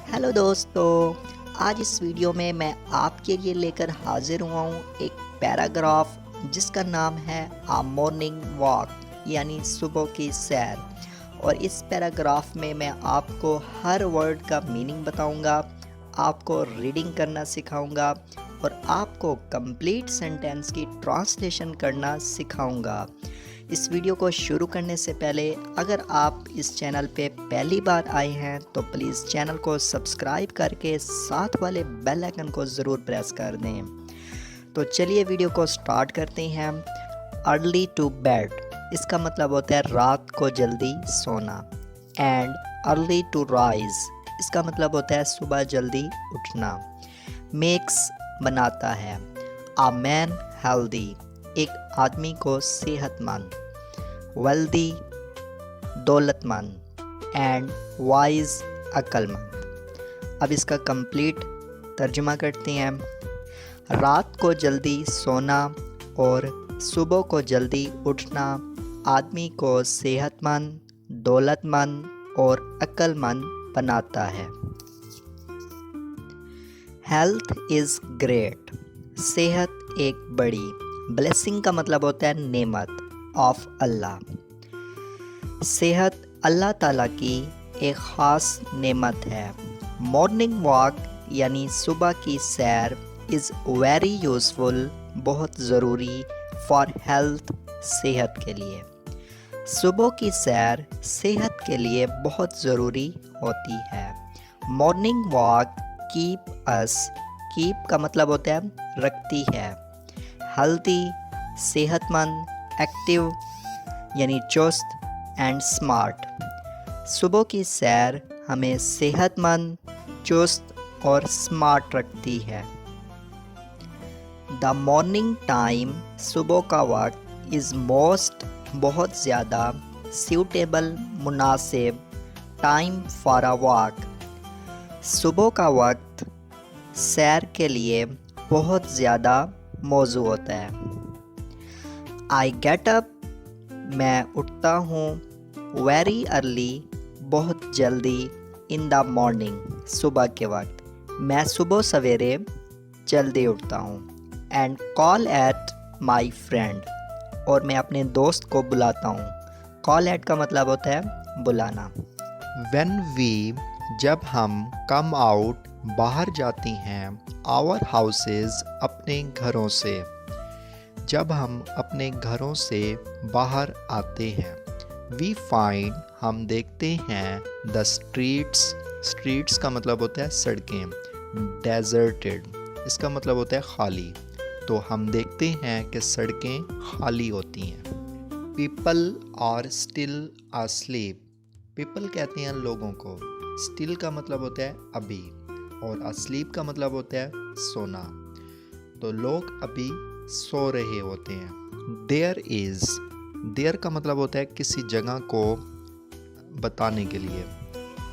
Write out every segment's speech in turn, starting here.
Hello दोस्तों, आज इस वीडियो में मैं आपके लिए लेकर हाजिर हुआ हूँ एक पैराग्राफ जिसका नाम है आ मॉर्निंग वॉक यानी सुबह की सैर। और इस पैराग्राफ में मैं आपको हर वर्ड का मीनिंग बताऊंगा, आपको रीडिंग करना सिखाऊंगा और आपको कंप्लीट सेंटेंस की ट्रांसलेशन करना सिखाऊंगा। इस वीडियो को शुरू करने से पहले अगर आप इस चैनल पे पहली बार आए हैं तो प्लीज़ चैनल को सब्सक्राइब करके साथ वाले बेल आइकन को ज़रूर प्रेस कर दें। तो चलिए वीडियो को स्टार्ट करते हैं। अर्ली टू बेड इसका मतलब होता है रात को जल्दी सोना। एंड अर्ली टू राइज इसका मतलब होता है सुबह जल्दी उठना। मेक्स बनाता है। आ मैन हेल्दी एक आदमी को सेहतमंद। वेल्दी दौलतमंद। एंड वाइज अक्लमंद। अब इसका कंप्लीट तर्जुमा करते हैं। रात को जल्दी सोना और सुबह को जल्दी उठना आदमी को सेहतमंद, दौलतमंद और अक्लमंद बनाता है। हेल्थ इज़ ग्रेट सेहत एक बड़ी। ब्लेसिंग का मतलब होता है नेमत ऑफ अल्लाह। सेहत अल्लाह ताला की एक ख़ास नेमत है। मॉर्निंग वॉक यानी सुबह की सैर इज़ वेरी यूज़फुल बहुत ज़रूरी फॉर हेल्थ सेहत के लिए। सुबह की सैर सेहत के लिए बहुत ज़रूरी होती है। Morning walk keep us keep का मतलब होता है रखती है। हेल्दी सेहतमंद, एक्टिव यानी चुस्त एंड स्मार्ट। सुबह की सैर हमें सेहतमंद, चुस्त और स्मार्ट रखती है। द मॉर्निंग टाइम सुबह का वक्त इज़ मोस्ट बहुत ज़्यादा सूटेबल मुनासिब टाइम फॉर अ वॉक। सुबह का वक्त सैर के लिए बहुत ज़्यादा मौजू होता है। आई गेट अप मैं उठता हूँ। वेरी अर्ली बहुत जल्दी। इन द मॉर्निंग सुबह के वक्त मैं सुबह सवेरे जल्दी उठता हूँ। And call at my friend और मैं अपने दोस्त को बुलाता हूँ। कॉल एट का मतलब होता है बुलाना। When we जब हम कम आउट बाहर जाती हैं आवर हाउसेज अपने घरों से। जब हम अपने घरों से बाहर आते हैं वी फाइंड हम देखते हैं द स्ट्रीट्स का मतलब होता है सड़कें। डेजर्टेड इसका मतलब होता है खाली। तो हम देखते हैं कि सड़कें खाली होती हैं। People are still asleep people कहते हैं लोगों को। स्टिल का मतलब होता है अभी और asleep का मतलब होता है सोना। तो लोग अभी सो रहे होते हैं। देयर का मतलब होता है किसी जगह को बताने के लिए।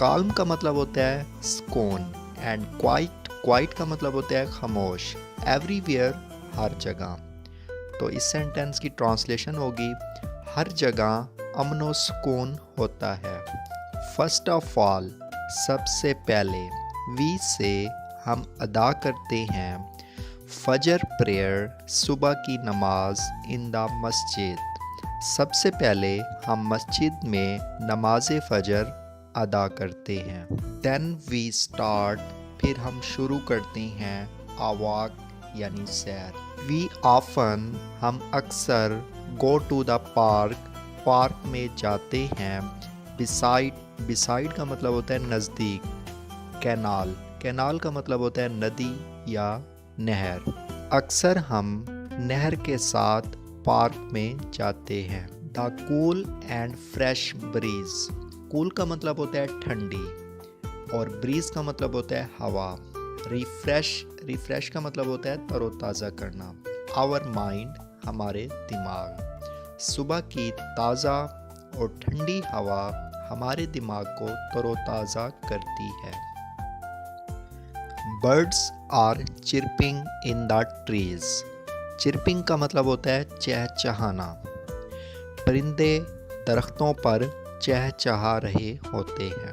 काल्म का मतलब होता है सुकून। एंड क्वाइट का मतलब होता है खामोश। एवरीवेयर हर जगह। तो इस सेंटेंस की ट्रांसलेशन होगी हर जगह अमन व सुकून होता है। फर्स्ट ऑफ ऑल सबसे पहले। वी से हम अदा करते हैं फजर प्रेयर सुबह की नमाज इन द मस्जिद। सबसे पहले हम मस्जिद में नमाज फजर अदा करते हैं। देन वी स्टार्ट फिर हम शुरू करते हैं आ वॉक यानी सैर। वी ऑफन हम अक्सर गो टू द पार्क में जाते हैं। बिसाइड का मतलब होता है नज़दीक। कैनाल का मतलब होता है नदी या नहर। अक्सर हम नहर के साथ पार्क में जाते हैं। The cool and fresh breeze cool का मतलब होता है ठंडी और ब्रीज का मतलब होता है हवा। रिफ्रेश का मतलब होता है तरोताज़ा करना। आवर माइंड हमारे दिमाग। सुबह की ताज़ा और ठंडी हवा हमारे दिमाग को तरोताज़ा करती है। Birds are chirping in the trees chirping का मतलब होता है चहचहाना। परिंदे दरख्तों पर चहचहा रहे होते हैं।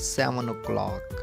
7 o'clock